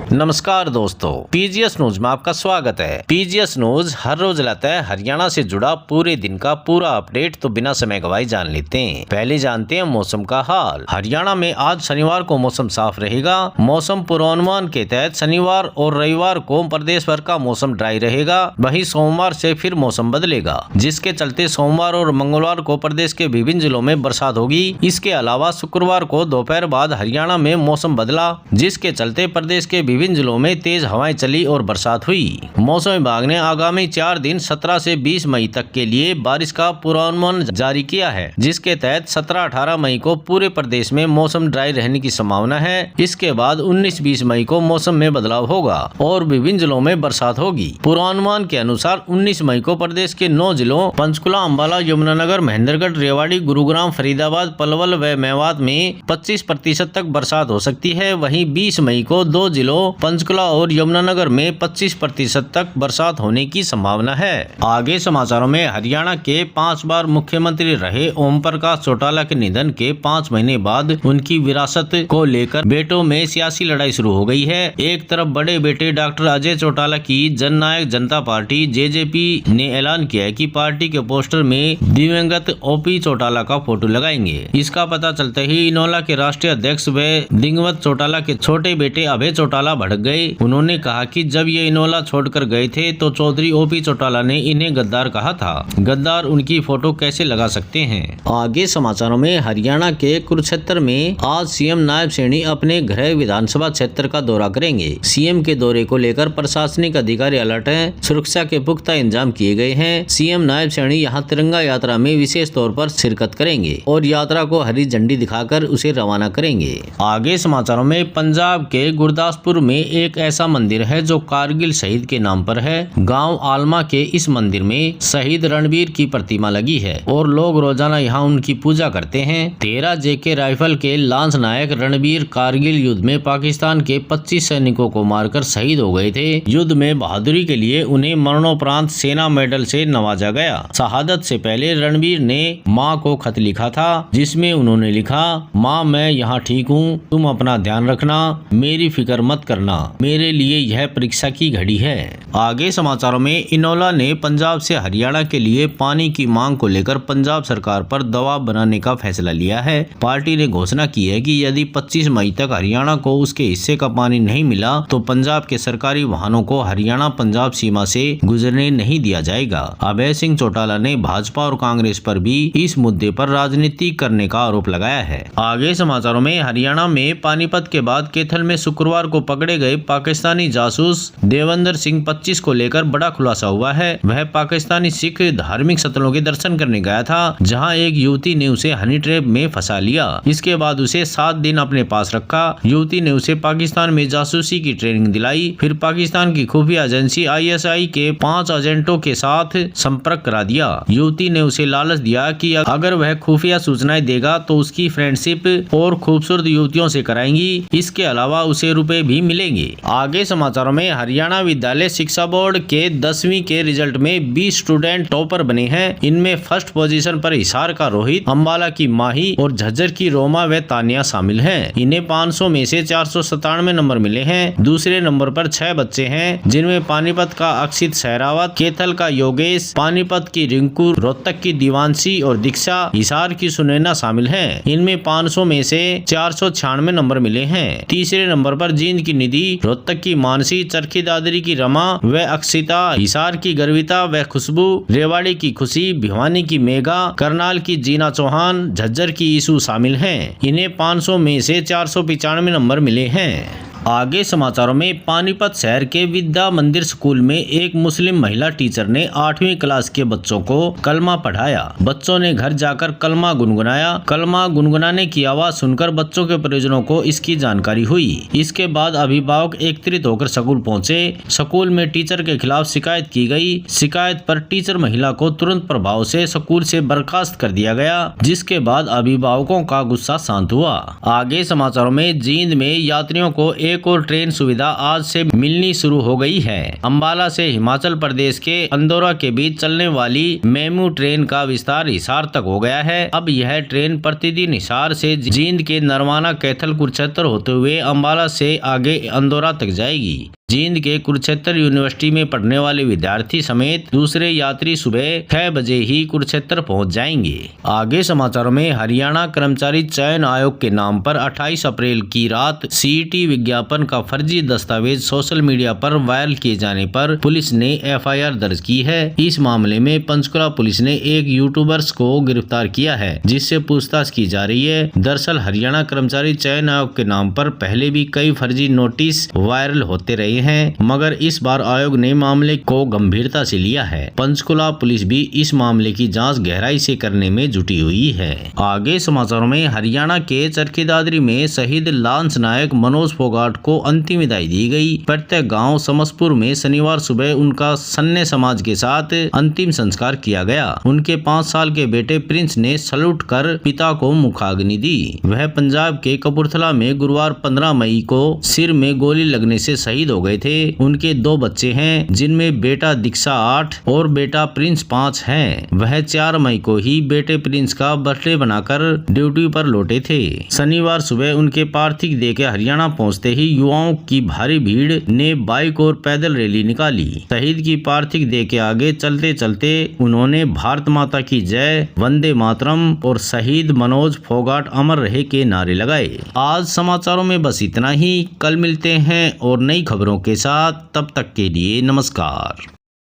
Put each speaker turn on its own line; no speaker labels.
नमस्कार दोस्तों, PGS news में आपका स्वागत है। पीजीएस न्यूज हर रोज लाता है हरियाणा से जुड़ा पूरे दिन का पूरा अपडेट। तो बिना समय गवाए जान लेते हैं। पहले जानते हैं मौसम का हाल। हरियाणा में आज शनिवार को मौसम साफ रहेगा। मौसम पूर्वानुमान के तहत शनिवार और रविवार को प्रदेश भर का मौसम ड्राई रहेगा। वहीं सोमवार से फिर मौसम बदलेगा, जिसके चलते सोमवार और मंगलवार को प्रदेश के विभिन्न जिलों में बरसात होगी। इसके अलावा शुक्रवार को दोपहर बाद हरियाणा में मौसम बदला, जिसके चलते प्रदेश के विभिन्न जिलों में तेज हवाएं चली और बरसात हुई। मौसम विभाग ने आगामी 4 दिन 17 से 20 मई तक के लिए बारिश का पूर्वानुमान जारी किया है, जिसके तहत 17-18 मई को पूरे प्रदेश में मौसम ड्राई रहने की संभावना है। इसके बाद 19-20 मई को मौसम में बदलाव होगा और विभिन्न जिलों में बरसात होगी। पूर्वानुमान के अनुसार 19 मई को प्रदेश के 9 जिलों पंचकुला, अम्बाला, यमुनानगर, महेंद्रगढ़, रेवाड़ी, गुरुग्राम, फरीदाबाद, पलवल व मेवात में 25% तक बरसात हो सकती है। वहीं 20 मई को 2 जिलों पंचकुला और यमुनानगर में 25% तक बरसात होने की संभावना है। आगे समाचारों में, हरियाणा के 5 बार मुख्यमंत्री रहे ओम प्रकाश चौटाला के निधन के 5 महीने बाद उनकी विरासत को लेकर बेटों में सियासी लड़ाई शुरू हो गई है। एक तरफ बड़े बेटे डॉक्टर अजय चौटाला की जननायक जनता पार्टी जेजेपी ने ऐलान किया है कि पार्टी के पोस्टर में दिवंगत ओपी चौटाला का फोटो लगाएंगे। इसका पता चलते ही इनेलो के राष्ट्रीय अध्यक्ष व दिवंगत चौटाला के छोटे बेटे अभय चौटाला भड़क गए। उन्होंने कहा कि जब ये इनेलो छोड़कर गए थे तो चौधरी ओपी चौटाला ने इन्हें गद्दार कहा था। गद्दार उनकी फोटो कैसे लगा सकते हैं। आगे समाचारों में, हरियाणा के कुरुक्षेत्र में आज सीएम नायब सैनी अपने गृह विधानसभा क्षेत्र का दौरा करेंगे। सीएम के दौरे को लेकर प्रशासनिक अधिकारी अलर्ट हैं। सुरक्षा के पुख्ता इंतजाम किए गए हैं। सीएम नायब सैनी यहाँ तिरंगा यात्रा में विशेष तौर पर शिरकत करेंगे और यात्रा को हरी झंडी दिखाकर उसे रवाना करेंगे। आगे समाचारों में, पंजाब के गुरदासपुर में एक ऐसा मंदिर है जो कारगिल शहीद के नाम पर है। गांव आलमा के इस मंदिर में शहीद रणबीर की प्रतिमा लगी है और लोग रोजाना यहां उनकी पूजा करते हैं। 13 जेके राइफल के लांस नायक रणबीर कारगिल युद्ध में पाकिस्तान के 25 सैनिकों को मारकर शहीद हो गए थे। युद्ध में बहादुरी के लिए उन्हें मरणोपरांत सेना मेडल से नवाजा गया। शहादत से पहले रणबीर ने माँ को खत लिखा था, जिसमें उन्होंने लिखा, माँ मैं यहाँ ठीक हूँ, तुम अपना ध्यान रखना, मेरी फिक्र मत करना, मेरे लिए यह परीक्षा की घड़ी है। आगे समाचारों में, इनेलो ने पंजाब से हरियाणा के लिए पानी की मांग को लेकर पंजाब सरकार पर दबाव बनाने का फैसला लिया है। पार्टी ने घोषणा की है कि यदि 25 मई तक हरियाणा को उसके हिस्से का पानी नहीं मिला तो पंजाब के सरकारी वाहनों को हरियाणा पंजाब सीमा से गुजरने नहीं दिया जाएगा। अभय सिंह चौटाला ने भाजपा और कांग्रेस पर भी इस मुद्दे पर राजनीति करने का आरोप लगाया है। आगे समाचारों में, हरियाणा में पानीपत के बाद कैथल में शुक्रवार को पकड़े गए पाकिस्तानी जासूस देवेंद्र सिंह 25 को लेकर बड़ा खुलासा हुआ है। वह पाकिस्तानी सिख धार्मिक स्थलों के दर्शन करने गया था, जहां एक युवती ने उसे हनी ट्रैप में फंसा लिया। इसके बाद उसे 7 दिन अपने पास रखा। युवती ने उसे पाकिस्तान में जासूसी की ट्रेनिंग दिलाई। फिर पाकिस्तान की खुफिया एजेंसी ISI के 5 एजेंटों के साथ संपर्क करा दिया। युवती ने उसे लालच दिया कि अगर वह खुफिया सूचनाएं देगा तो उसकी फ्रेंडशिप और खूबसूरत युवतियों से कराएंगी। इसके अलावा उसे रुपए भी मिलेंगे। आगे समाचारों में, हरियाणा विद्यालय शिक्षा बोर्ड के 10वीं के रिजल्ट में 20 स्टूडेंट टॉपर बने हैं। इनमें फर्स्ट पोजीशन पर हिसार का रोहित, अम्बाला की माही और झज्जर की रोमा व तानिया शामिल हैं। इन्हें 500 में से 497 नंबर मिले हैं। दूसरे नंबर पर 6 बच्चे हैं, जिनमें पानीपत का अक्षित सहरावत, कैथल का योगेश, पानीपत की रिंकू, रोहतक की दिवांशी और दीक्षा, हिसार की सुनैना शामिल हैं। इनमें 500 में से 496 नंबर मिले हैं। तीसरे नंबर पर जींद की निधि, रोहतक की मानसी, चरखी दादरी की रमा व अक्षिता, हिसार की गर्विता व खुशबू, रेवाड़ी की खुशी, भिवानी की मेघा, करनाल की जीना चौहान, झज्जर की ईशु शामिल हैं। इन्हें 500 में से 495 नंबर मिले हैं। आगे समाचारों में, पानीपत शहर के विद्या मंदिर स्कूल में एक मुस्लिम महिला टीचर ने 8वीं क्लास के बच्चों को कलमा पढ़ाया। बच्चों ने घर जाकर कलमा गुनगुनाया। कलमा गुनगुनाने की आवाज सुनकर बच्चों के परिजनों को इसकी जानकारी हुई। इसके बाद अभिभावक एकत्रित होकर स्कूल पहुंचे। स्कूल में टीचर के खिलाफ शिकायत की गई। शिकायत पर टीचर महिला को तुरंत प्रभाव से स्कूल से बर्खास्त कर दिया गया, जिसके बाद अभिभावकों का गुस्सा शांत हुआ। आगे समाचारों में, जींद में यात्रियों को एक और ट्रेन सुविधा आज से मिलनी शुरू हो गई है। अंबाला से हिमाचल प्रदेश के अंदौरा के बीच चलने वाली मेमू ट्रेन का विस्तार हिसार तक हो गया है। अब यह ट्रेन प्रतिदिन हिसार से जींद के नरवाना कैथल कुरुक्षेत्र होते हुए अंबाला से आगे अंदौरा तक जाएगी। जींद के कुरुक्षेत्र यूनिवर्सिटी में पढ़ने वाले विद्यार्थी समेत दूसरे यात्री सुबह 6 बजे ही कुरुक्षेत्र पहुंच जाएंगे। आगे समाचारों में हरियाणा कर्मचारी चयन आयोग के नाम पर 28 अप्रैल की रात सीईटी विज्ञापन का फर्जी दस्तावेज सोशल मीडिया पर वायरल किए जाने पर पुलिस ने एफआईआर दर्ज की है। इस मामले में पंचकुला पुलिस ने एक यूट्यूबर्स को गिरफ्तार किया है, जिससे पूछताछ की जा रही है। दरअसल हरियाणा कर्मचारी चयन आयोग के नाम पर पहले भी कई फर्जी नोटिस वायरल होते रहे हैं, मगर इस बार आयोग ने मामले को गंभीरता से लिया है। पंचकुला पुलिस भी इस मामले की जांच गहराई से करने में जुटी हुई है। आगे समाचारों में हरियाणा के चरखी दादरी में शहीद लांस नायक मनोज फोगाट को अंतिम विदाई दी गई। प्रत्येक गांव समसपुर में शनिवार सुबह उनका सन्ने समाज के साथ अंतिम संस्कार किया गया। उनके 5 साल के बेटे प्रिंस ने सैल्यूट कर पिता को मुखाग्नि दी। वह पंजाब के कपूरथला में गुरुवार 15 मई को सिर में गोली लगने से शहीद हो गए थे। उनके 2 बच्चे हैं, जिनमें बेटा दीक्षा 8 और बेटा प्रिंस 5 हैं। वह 4 मई को ही बेटे प्रिंस का बर्थडे बनाकर ड्यूटी पर लौटे थे। शनिवार सुबह उनके पार्थिव देह के हरियाणा पहुंचते ही युवाओं की भारी भीड़ ने बाइक और पैदल रैली निकाली। शहीद की पार्थिव देह के आगे चलते चलते उन्होंने भारत माता की जय, वंदे मातरम और शहीद मनोज फोगाट अमर रहे के नारे लगाए। आज समाचारों में बस इतना ही। कल मिलते हैं और नई खबरों के साथ। तब तक के लिए नमस्कार।